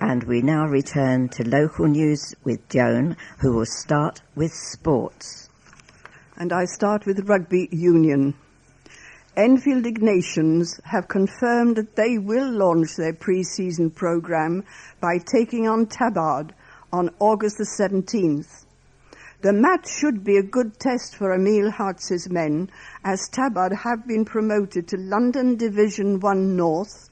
And we now return to local news with Joan, who will start with sports. And I start with rugby union. Enfield Ignatians have confirmed that they will launch their pre-season programme by taking on Tabard on August the 17th. The match should be a good test for Emil Hartz's men, as Tabard have been promoted to London Division 1 North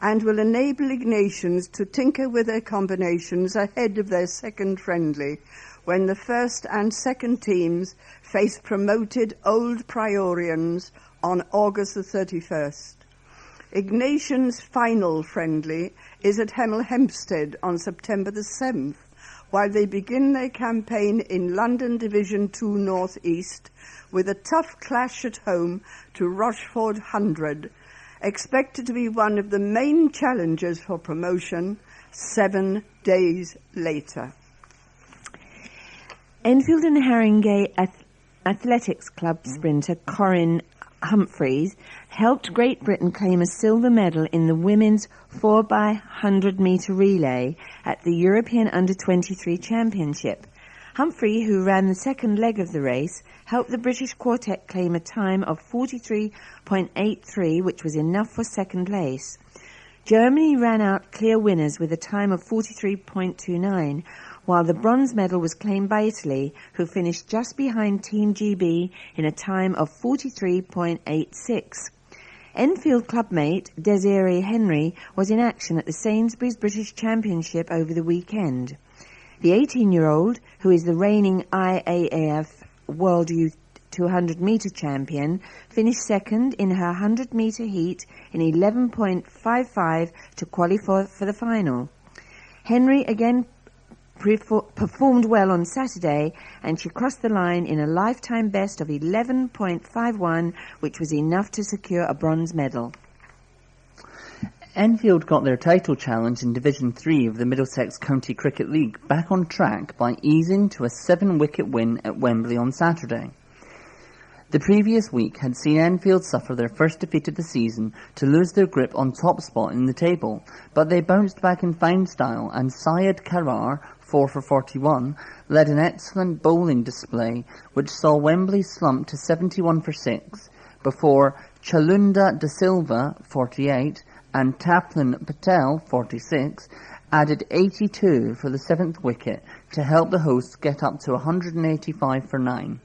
and will enable Ignatians to tinker with their combinations ahead of their second friendly, when the first and second teams face promoted Old Priorians on August the 31st. Ignatians' final friendly is at Hemel Hempstead on September the 7th, while they begin their campaign in London Division 2 North East with a tough clash at home to Rochford 100, expected to be one of the main challenges for promotion 7 days later. Enfield and Haringey Athletics Club sprinter Colin Humphreys helped Great Britain claim a silver medal in the women's 4x100 metre relay at the European Under-23 Championship. Humphrey, who ran the second leg of the race, helped the British quartet claim a time of 43.83, which was enough for second place. Germany ran out clear winners with a time of 43.29, while the bronze medal was claimed by Italy, who finished just behind Team GB in a time of 43.86. Enfield clubmate Desiree Henry was in action at the Sainsbury's British Championship over the weekend. The 18-year-old, who is the reigning IAAF World Youth 200-metre champion, finished second in her 100-metre heat in 11.55 to qualify for the final. Henry again performed well on Saturday, and she crossed the line in a lifetime best of 11.51, which was enough to secure a bronze medal. Enfield got their title challenge in Division 3 of the Middlesex County Cricket League back on track by easing to a 7-wicket win at Wembley on Saturday. The previous week had seen Enfield suffer their first defeat of the season to lose their grip on top spot in the table, but they bounced back in fine style, and Syed Karar, 4 for 41, led an excellent bowling display which saw Wembley slump to 71 for 6, before Chalunda De Silva, 48, and Taplin Patel, 46, added 82 for the 7th wicket to help the hosts get up to 185 for 9.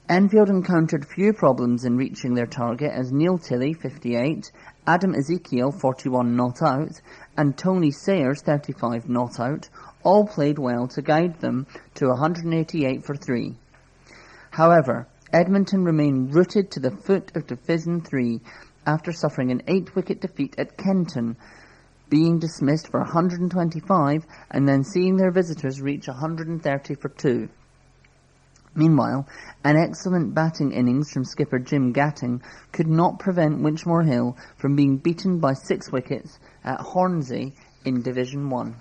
Enfield encountered few problems in reaching their target as Neil Tilley, 58, Adam Ezekiel, 41 not out, and Tony Sayers, 35 not out, all played well to guide them to 188 for 3. However, Edmonton remained rooted to the foot of Division 3 after suffering an 8-wicket defeat at Kenton, being dismissed for 125 and then seeing their visitors reach 130 for 2. Meanwhile, an excellent batting innings from skipper Jim Gatting could not prevent Winchmore Hill from being beaten by 6 wickets at Hornsey in Division 1.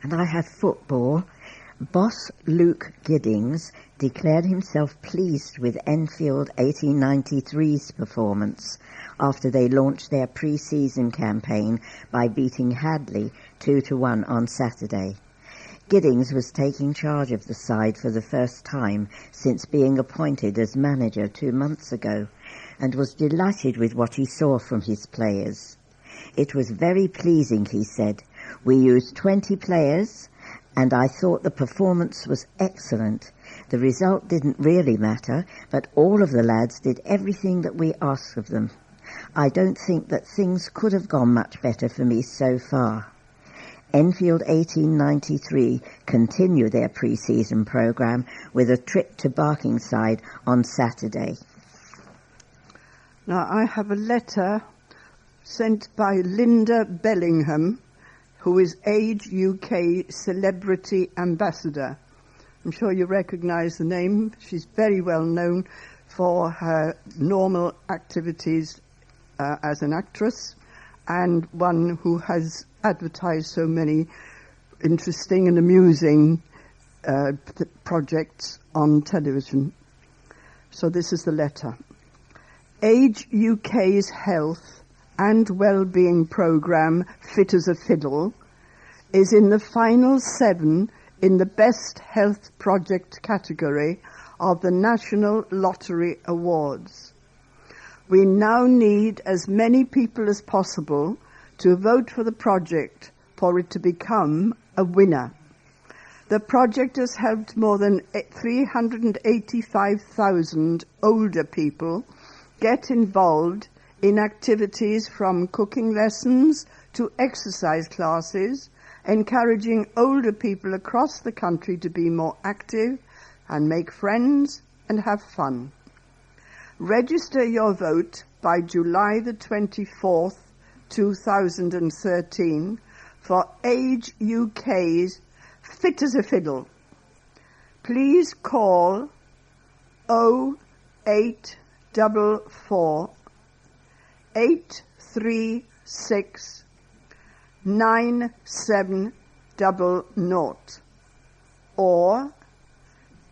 And I had football. Boss Luke Giddings declared himself pleased with Enfield 1893's performance after they launched their pre-season campaign by beating Hadley 2-1 on Saturday. Giddings was taking charge of the side for the first time since being appointed as manager 2 months ago, and was delighted with what he saw from his players. It was very pleasing, he said. We used 20 players, and I thought the performance was excellent. The result didn't really matter, but all of the lads did everything that we asked of them. I don't think that things could have gone much better for me so far. Enfield 1893 continue their pre-season programme with a trip to Barkingside on Saturday. Now, I have a letter sent by Linda Bellingham, who is Age UK Celebrity Ambassador. I'm sure you recognise the name. She's very well known for her normal activities as an actress, and one who has advertised so many interesting and amusing projects on television. So this is the letter. Age UK's health and Wellbeing Programme, Fit as a Fiddle, is in the final 7 in the Best Health Project category of the National Lottery Awards. We now need as many people as possible to vote for the project for it to become a winner. The project has helped more than 385,000 older people get involved in activities from cooking lessons to exercise classes, encouraging older people across the country to be more active and make friends and have fun. Register your vote by July the 24th, 2013 for Age UK's Fit as a Fiddle. Please call 0844 836 9700 or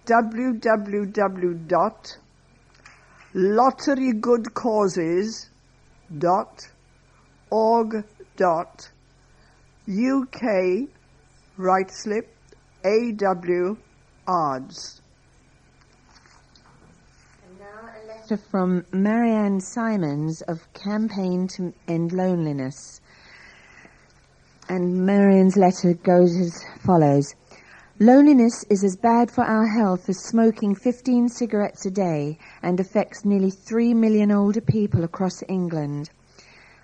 www.lotterygoodcauses.org.uk right slip AW odds. And now a letter from Marianne Simons of Campaign to End Loneliness. And Marianne's letter goes as follows. Loneliness is as bad for our health as smoking 15 cigarettes a day and affects nearly 3 million older people across England.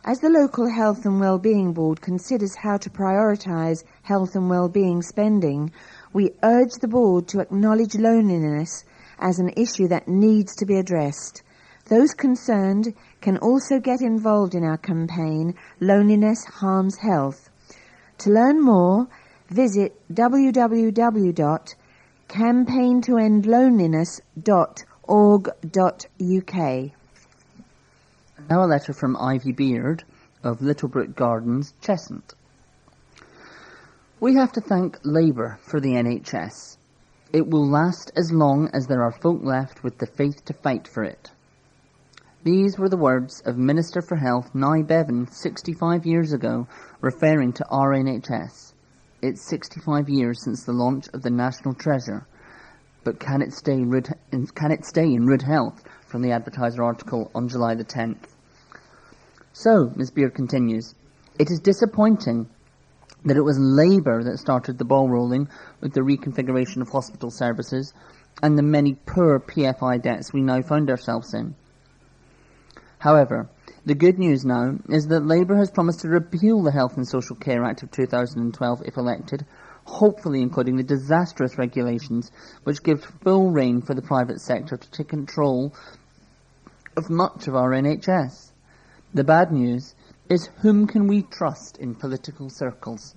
As the local Health and Wellbeing Board considers how to prioritise health and wellbeing spending, we urge the board to acknowledge loneliness as an issue that needs to be addressed. Those concerned can also get involved in our campaign, Loneliness Harms Health. To learn more, visit www.campaigntoendloneliness.org.uk. Now a letter from Ivy Beard of Littlebrook Gardens, Cheshunt. We have to thank Labour for the NHS. It will last as long as there are folk left with the faith to fight for it. These were the words of Minister for Health Nye Bevan 65 years ago, referring to our NHS. It's 65 years since the launch of the National Treasure, but can it stay in rude health? From the Advertiser article on July the 10th. So, Ms Beard continues, it is disappointing that it was Labour that started the ball rolling with the reconfiguration of hospital services and the many poor PFI debts we now find ourselves in. However, the good news now is that Labour has promised to repeal the Health and Social Care Act of 2012 if elected, hopefully including the disastrous regulations which give full rein for the private sector to take control of much of our NHS. The bad news is whom can we trust in political circles?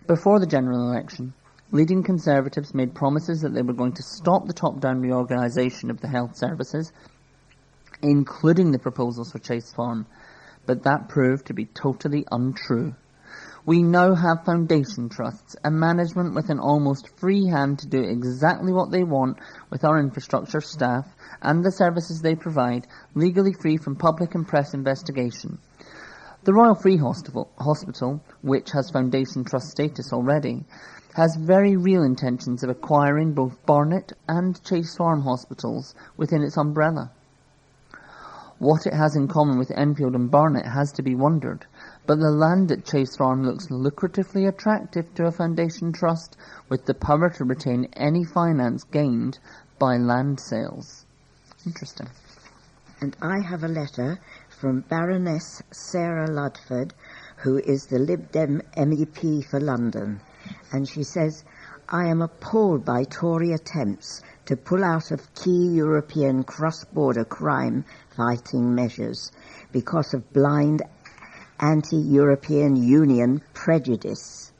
Before the general election, leading Conservatives made promises that they were going to stop the top-down reorganisation of the health services, including the proposals for Chase Farm, but that proved to be totally untrue. We now have foundation trusts, a management with an almost free hand to do exactly what they want with our infrastructure, staff and the services they provide, legally free from public and press investigation. The Royal Free Hospital, which has foundation trust status already, has very real intentions of acquiring both Barnet and Chase Farm hospitals within its umbrella. What it has in common with Enfield and Barnet has to be wondered, but the land at Chase Farm looks lucratively attractive to a foundation trust with the power to retain any finance gained by land sales. Interesting. And I have a letter from Baroness Sarah Ludford, who is the Lib Dem MEP for London, and she says, I am appalled by Tory attempts to pull out of key European cross-border crime-fighting measures because of blind anti-European Union prejudice.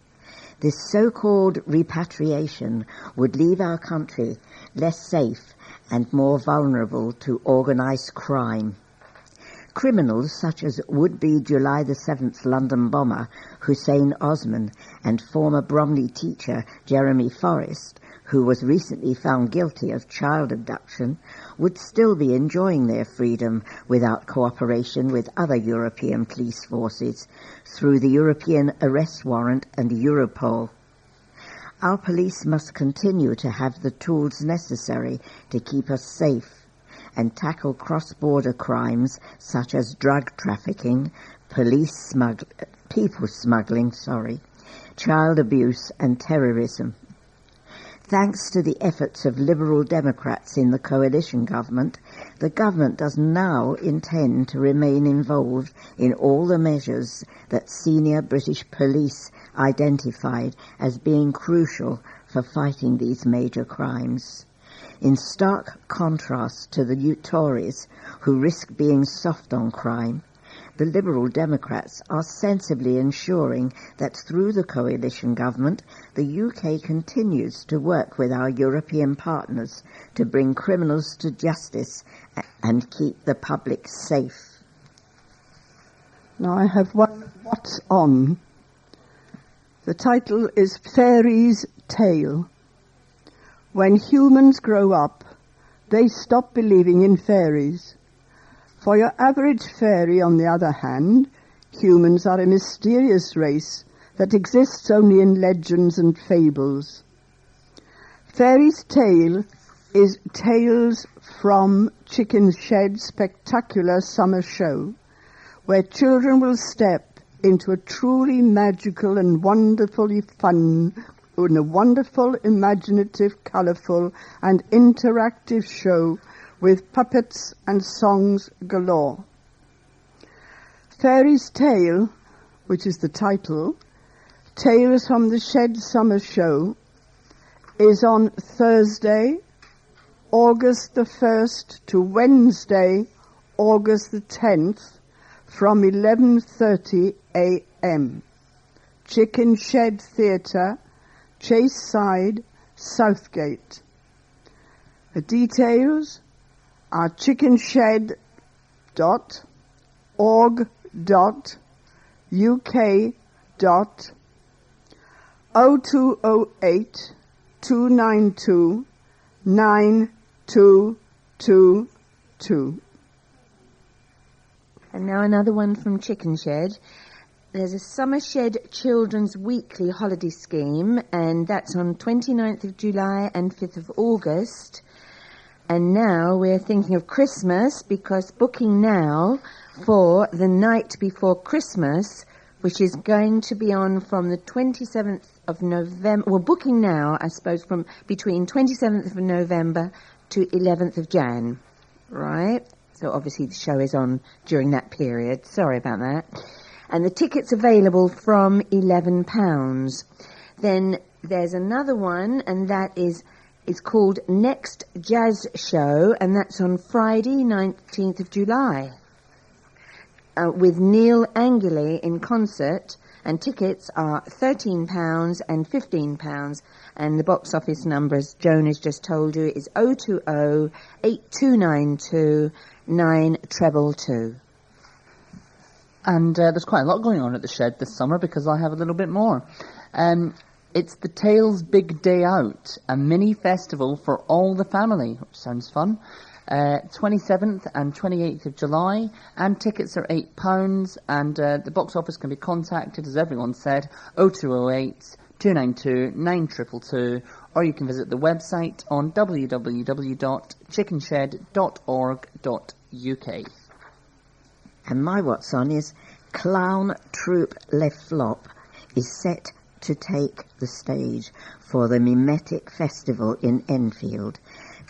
This so-called repatriation would leave our country less safe and more vulnerable to organised crime. Criminals such as would-be July the 7th London bomber Hussein Osman and former Bromley teacher Jeremy Forrest, who was recently found guilty of child abduction, would still be enjoying their freedom without cooperation with other European police forces through the European Arrest Warrant and Europol. Our police must continue to have the tools necessary to keep us safe and tackle cross-border crimes such as drug trafficking, people smuggling, child abuse and terrorism. Thanks to the efforts of Liberal Democrats in the coalition government, the government does now intend to remain involved in all the measures that senior British police identified as being crucial for fighting these major crimes. In stark contrast to the Tories, who risk being soft on crime, the Liberal Democrats are sensibly ensuring that through the coalition government, the UK continues to work with our European partners to bring criminals to justice and keep the public safe. Now I have one What's On. The title is Fairy's Tale. When humans grow up, they stop believing in fairies. For your average fairy, on the other hand, humans are a mysterious race that exists only in legends and fables. Fairy's Tale is Tales from Chicken Shed's spectacular summer show, where children will step into a truly magical and wonderfully fun, in a wonderful, imaginative, colourful and interactive show with puppets and songs galore. Fairy's Tale, which is the title, Tales from the Shed Summer Show, is on Thursday, August the 1st to Wednesday, August the 10th, from 11:30 a.m. Chicken Shed Theatre, Chase Side, Southgate. The details are chickenshed.org.uk.0208 292 9222. And now another one from Chicken Shed. There's a Summer Shed Children's Weekly Holiday Scheme, and that's on 29th of July and 5th of August. And now we're thinking of Christmas, because booking now for the night before Christmas, which is going to be on from the 27th of November, well, booking now, I suppose, from between 27th of November to 11th of Jan, right? So obviously the show is on during that period. Sorry about that. And the tickets available from £11. Then there's another one, and that is it's called Next Jazz Show, and that's on Friday, 19th of July, with Neil Angeli in concert, and tickets are £13 and £15, and the box office number, as Joan has just told you, is 020 8292 922. And there's quite a lot going on at the Shed this summer, because I have a little bit more. It's the Tales Big Day Out, a mini festival for all the family, which sounds fun. 27th and 28th of July, and tickets are £8, and the box office can be contacted, as everyone said, 0208 292 9222, or you can visit the website on www.chickenshed.org.uk. And my what's on is Clown Troupe Le Flop is set to take the stage for the Mimetic Festival in Enfield,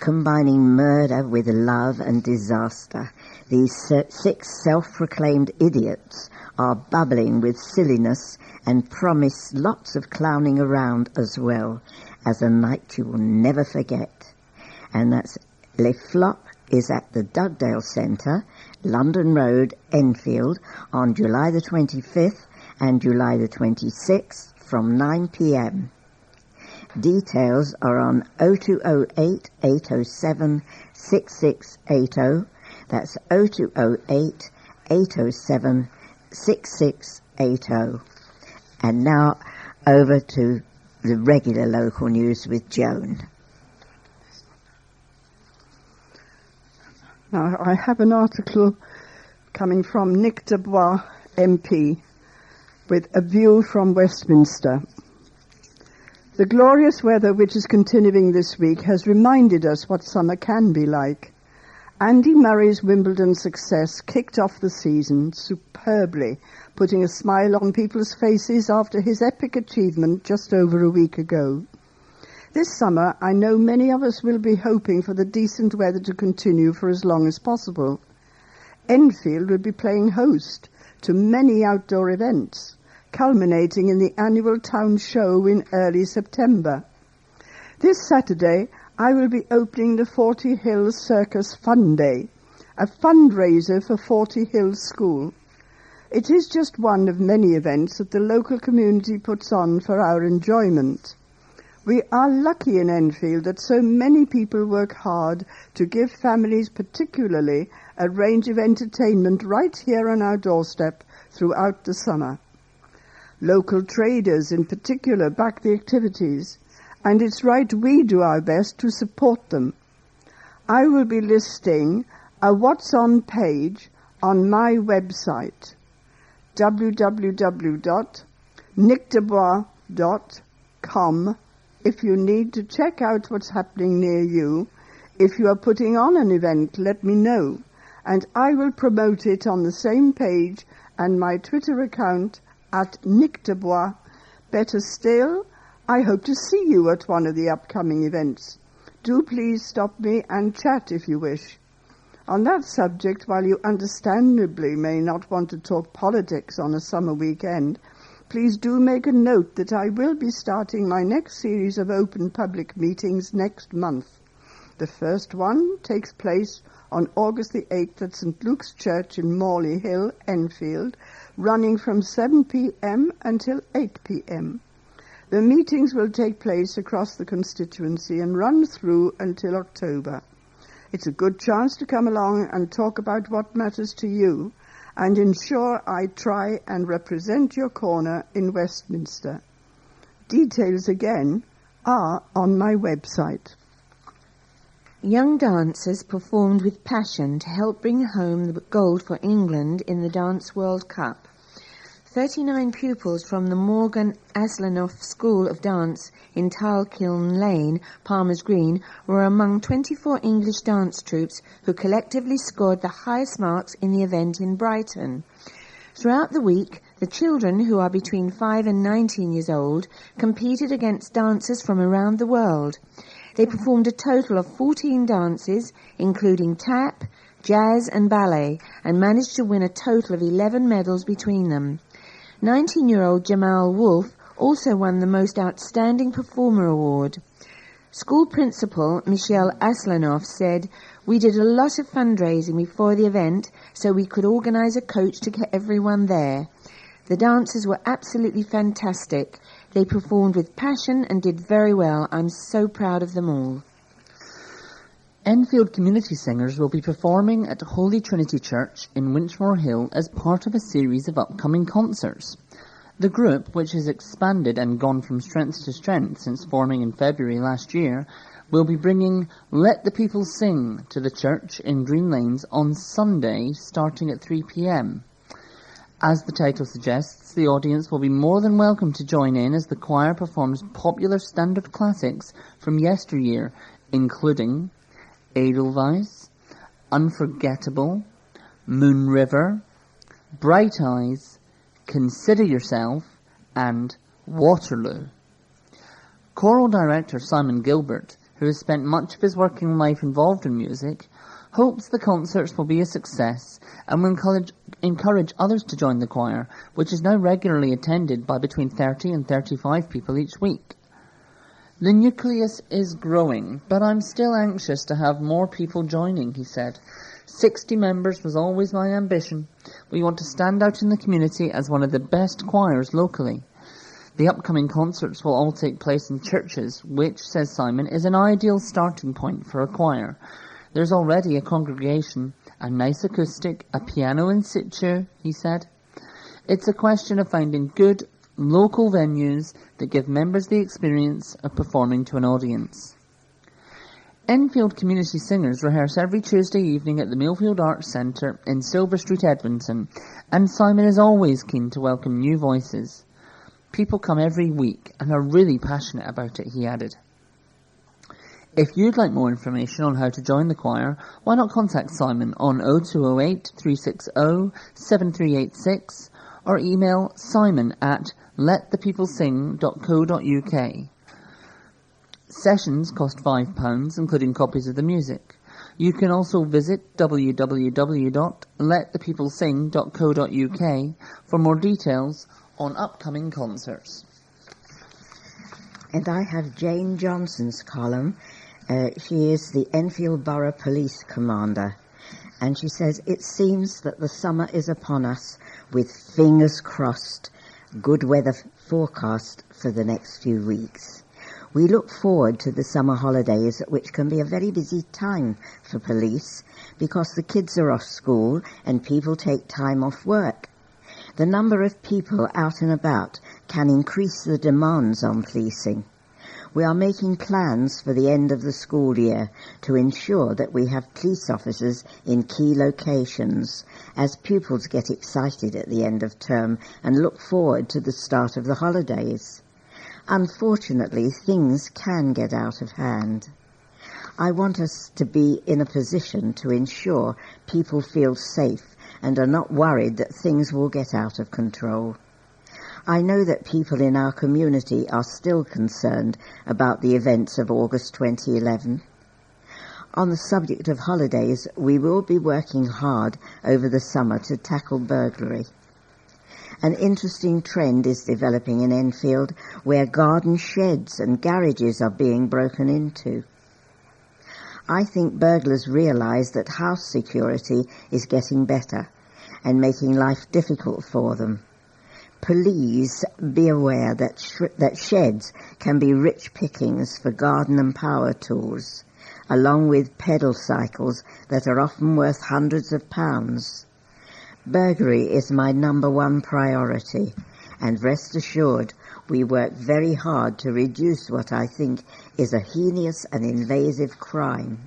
combining murder with love and disaster. These 6 self-proclaimed idiots are bubbling with silliness and promise lots of clowning around, as well as a night you will never forget. And that's Le Flop is at the Dugdale Centre, London Road, Enfield, on July the 25th and July the 26th from 9 p.m. Details are on 0208 807 6680. That's 0208 807 6680. And now over to the regular local news with Joan. Now, I have an article coming from Nick Dubois, MP, with a view from Westminster. The glorious weather which is continuing this week has reminded us what summer can be like. Andy Murray's Wimbledon success kicked off the season superbly, putting a smile on people's faces after his epic achievement just over a week ago. This summer, I know many of us will be hoping for the decent weather to continue for as long as possible. Enfield will be playing host to many outdoor events, culminating in the annual town show in early September. This Saturday, I will be opening the 40 Hills Circus Fun Day, a fundraiser for 40 Hills School. It is just one of many events that the local community puts on for our enjoyment. We are lucky in Enfield that so many people work hard to give families particularly a range of entertainment right here on our doorstep throughout the summer. Local traders in particular back the activities, and it's right we do our best to support them. I will be listing a What's On page on my website, www.nickdubois.com, if you need to check out what's happening near you. If you are putting on an event, let me know, and I will promote it on the same page and my Twitter account at Nick Dubois. Better still, I hope to see you at one of the upcoming events. Do please stop me and chat if you wish. On that subject, while you understandably may not want to talk politics on a summer weekend, please do make a note that I will be starting my next series of open public meetings next month. The first one takes place on August the 8th at St. Luke's Church in Morley Hill, Enfield, running from 7 p.m. until 8 p.m. The meetings will take place across the constituency and run through until October. It's a good chance to come along and talk about what matters to you and ensure I try and represent your corner in Westminster. Details again are on my website. Young dancers performed with passion to help bring home the gold for England in the Dance World Cup. 39 pupils from the Morgan Aslanoff School of Dance in Tilekiln Lane, Palmer's Green, were among 24 English dance troupes who collectively scored the highest marks in the event in Brighton. Throughout the week, the children, who are between 5 and 19 years old, competed against dancers from around the world. They performed a total of 14 dances, including tap, jazz and ballet, and managed to win a total of 11 medals between them. 19-year-old Jamal Wolf also won the Most Outstanding Performer award. School principal Michelle Aslanoff said, "We did a lot of fundraising before the event so we could organise a coach to get everyone there. The dancers were absolutely fantastic. They performed with passion and did very well. I'm so proud of them all." Enfield community singers will be performing at Holy Trinity Church in Winchmore Hill as part of a series of upcoming concerts. The group, which has expanded and gone from strength to strength since forming in February last year, will be bringing Let the People Sing to the church in Green Lanes on Sunday starting at 3 p.m. As the title suggests, the audience will be more than welcome to join in as the choir performs popular standard classics from yesteryear, including Edelweiss, Unforgettable, Moon River, Bright Eyes, Consider Yourself, and Waterloo. Choral director Simon Gilbert, who has spent much of his working life involved in music, hopes the concerts will be a success and will encourage others to join the choir, which is now regularly attended by between 30 and 35 people each week. "The nucleus is growing, but I'm still anxious to have more people joining," he said. 60 members was always my ambition. We want to stand out in the community as one of the best choirs locally. The upcoming concerts will all take place in churches, which, says Simon, is an ideal starting point for a choir. There's already a congregation, a nice acoustic, a piano in situ, he said. It's a question of finding good local venues that give members the experience of performing to an audience. Enfield community singers rehearse every Tuesday evening at the Millfield Arts Centre in Silver Street, Edmonton, and Simon is always keen to welcome new voices. People come every week and are really passionate about it, he added. If you'd like more information on how to join the choir, why not contact Simon on 0208 360 7386 or email simon@letthepeoplesing.co.uk. Sessions cost £5, including copies of the music. You can also visit www.letthepeoplesing.co.uk for more details on upcoming concerts. And I have Jane Johnson's column. She is the Enfield Borough Police Commander. And she says, it seems that the summer is upon us with fingers crossed. Good weather forecast for the next few weeks. We look forward to the summer holidays, which can be a very busy time for police because the kids are off school and people take time off work. The number of people out and about can increase the demands on policing. We are making plans for the end of the school year to ensure that we have police officers in key locations as pupils get excited at the end of term and look forward to the start of the holidays. Unfortunately, things can get out of hand. I want us to be in a position to ensure people feel safe and are not worried that things will get out of control. I know that people in our community are still concerned about the events of August 2011. On the subject of holidays, we will be working hard over the summer to tackle burglary. An interesting trend is developing in Enfield where garden sheds and garages are being broken into. I think burglars realise that house security is getting better and making life difficult for them. Please be aware that sheds can be rich pickings for garden and power tools, along with pedal cycles that are often worth hundreds of pounds. Burglary is my number one priority, and rest assured we work very hard to reduce what I think is a heinous and invasive crime.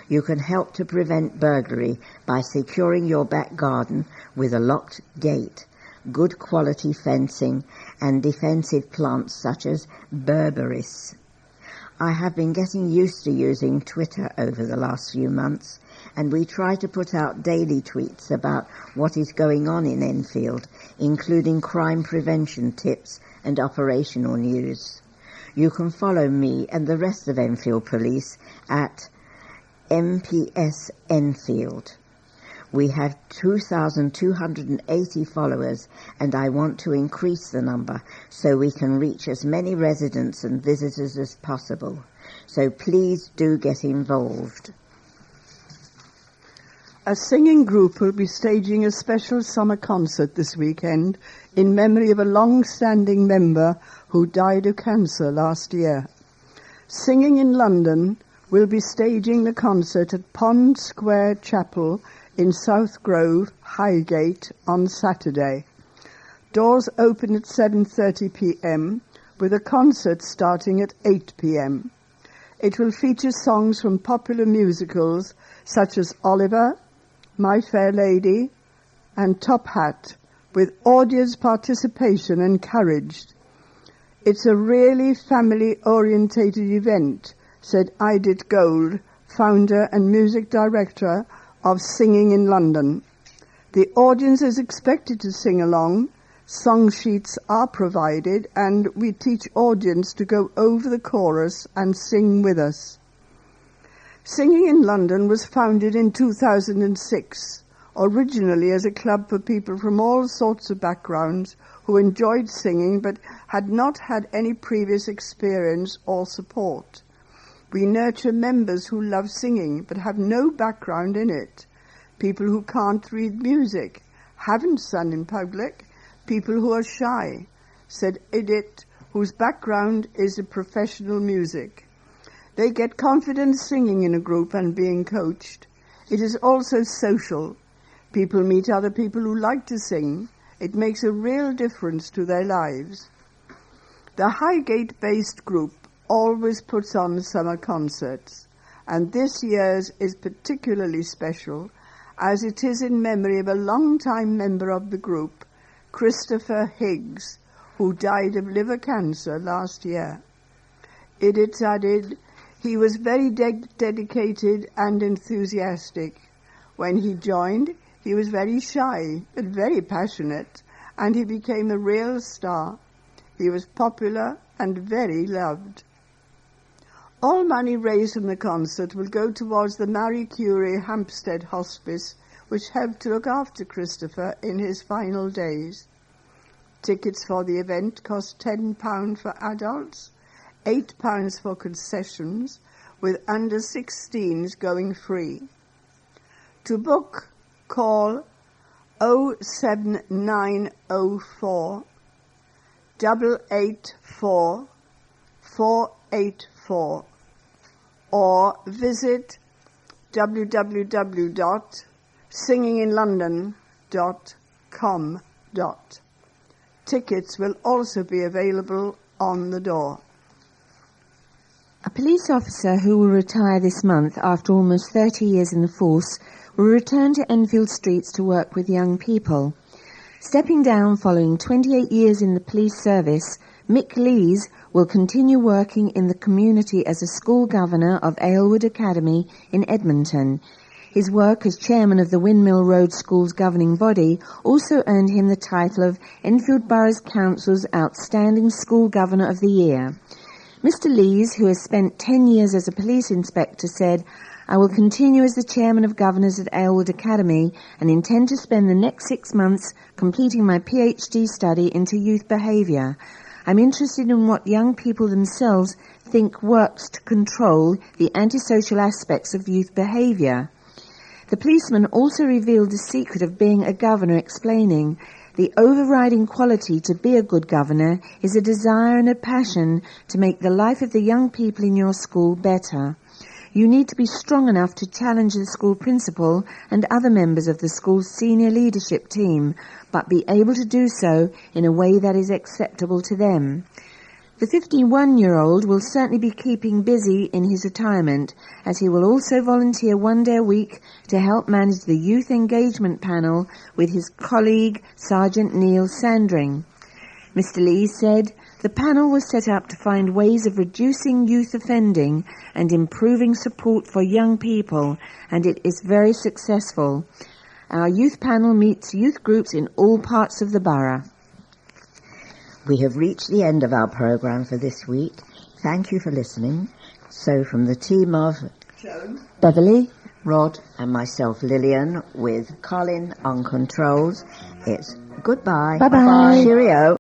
You can help to prevent burglary by securing your back garden with a locked gate, good quality fencing, and defensive plants such as berberis. I have been getting used to using Twitter over the last few months, and we try to put out daily tweets about what is going on in Enfield, including crime prevention tips and operational news. You can follow me and the rest of Enfield Police at MPS Enfield. We have 2,280 followers, and I want to increase the number so we can reach as many residents and visitors as possible. So please do get involved. A singing group will be staging a special summer concert this weekend in memory of a long-standing member who died of cancer last year. Singing in London will be staging the concert at Pond Square Chapel in South Grove, Highgate, on Saturday. Doors open at 7:30 p.m, with a concert starting at 8 p.m. It will feature songs from popular musicals such as Oliver, My Fair Lady, and Top Hat, with audience participation encouraged. It's a really family-orientated event, said Edith Gold, founder and music director of Singing in London. The audience is expected to sing along. Song sheets are provided, and we teach audience to go over the chorus and sing with us. Singing in London was founded in 2006, originally as a club for people from all sorts of backgrounds who enjoyed singing but had not had any previous experience or support. We nurture members who love singing but have no background in it, people who can't read music, haven't sung in public, people who are shy, said Edith, whose background is in professional music. They get confidence singing in a group and being coached. It is also social. People meet other people who like to sing. It makes a real difference to their lives. The Highgate-based group always puts on summer concerts, and this year's is particularly special as it is in memory of a long-time member of the group, Christopher Higgs, who died of liver cancer last year. It added, he was very dedicated and enthusiastic. When he joined, he was very shy but very passionate, and he became a real star. He was popular and very loved. All money raised from the concert will go towards the Marie Curie Hampstead Hospice, which helped to look after Christopher in his final days. Tickets for the event cost £10 for adults, £8 for concessions, with under 16s going free. To book, call 07904 884 484 or visit www.singinginlondon.com. Tickets will also be available on the door. A police officer who will retire this month after almost 30 years in the force will return to Enfield streets to work with young people. Stepping down following 28 years in the police service, Mick Lees will continue working in the community as a school governor of Aylwood Academy in Edmonton. His work as chairman of the Windmill Road School's governing body also earned him the title of Enfield Borough Council's Outstanding School Governor of the Year. Mr. Lees, who has spent 10 years as a police inspector, said, "I will continue as the chairman of governors at Aylwood Academy and intend to spend the next 6 months completing my PhD study into youth behaviour. I'm interested in what young people themselves think works to control the antisocial aspects of youth behaviour." The policeman also revealed the secret of being a governor, explaining, "The overriding quality to be a good governor is a desire and a passion to make the life of the young people in your school better. You need to be strong enough to challenge the school principal and other members of the school's senior leadership team, but be able to do so in a way that is acceptable to them." The 51-year-old will certainly be keeping busy in his retirement, as he will also volunteer 1 day a week to help manage the youth engagement panel with his colleague, Sergeant Neil Sandring. Mr. Lee said, "The panel was set up to find ways of reducing youth offending and improving support for young people, and it is very successful. Our youth panel meets youth groups in all parts of the borough." We have reached the end of our programme for this week. Thank you for listening. So from the team of Joan, Beverley, Rod and myself, Lilian, with Colin on controls, it's goodbye. Bye-bye. Cheerio.